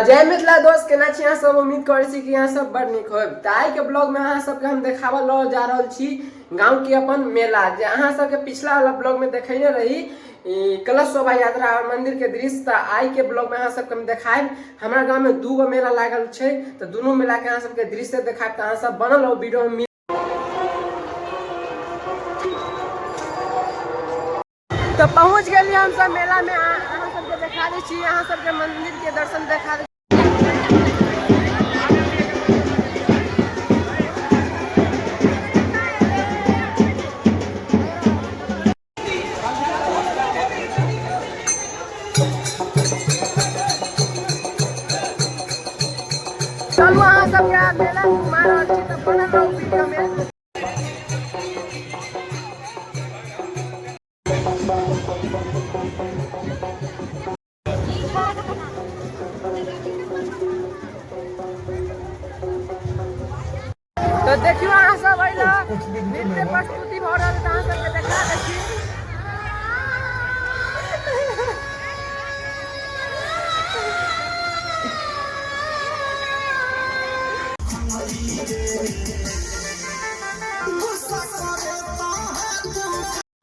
जय मिथिला दोस्त केना छी अहाँ सब। उम्मीद करै छी कि अहाँ सब बड़ नीक होब। ताई के ब्लॉग में अहाँ सबके हम देखावल जा रहल छी गांव के अपन मेला, जे अहाँ सबके पिछला वाला ब्लॉग में देखैने रही कलश शोभा यात्रा और मंदिर के दृश्य। आई के ब्लॉग में अहाँ सबके हम देखाएब हमारा गांव में 2 गो मेला लागल छै, तो दोनों मेला के अहाँ सबके दृश्य देखाएब। तो अहाँ सब बनल रहो वीडियो में। तो पहुंच गए हम सब मेला में, अहाँ सबके देखा दै छी, अहाँ सबके मंदिर के दर्शन देखा दै। चलू अहाँ सबके मेला घुमा रहल छी, तो बनल रहू वीडियो में। तो देखियो अहाँ सब अइला नृत्य प्रस्तुति भ रहल है, अहाँ सबके देखा दै छी।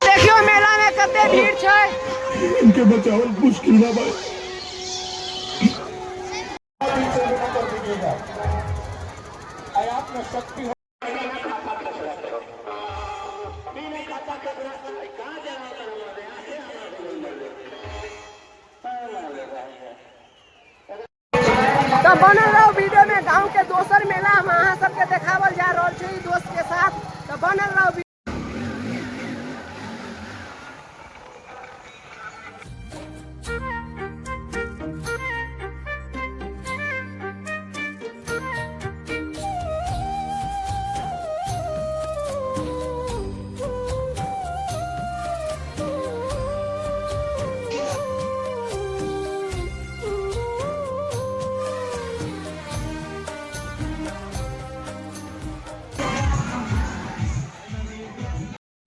देखियो मेला में कते भीड़ छै, इनके बचाव मुश्किल ना भाई। तो बनल रहो वीडियो में। गांव के दोसर मेला हम अहाँ सबके देखावल जा रहल छी दोस्त के साथ, तो बनल रहो।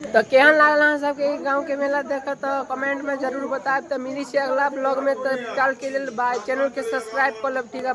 तो केहन लागल अहाँ सबके गांव के मेला देख, तो कमेंट में जरूर बताएब। तो मिली छी अगला ब्लॉग में, तो कल के लिए बाय। चैनल के सब्सक्राइब कर लब, ठीक है।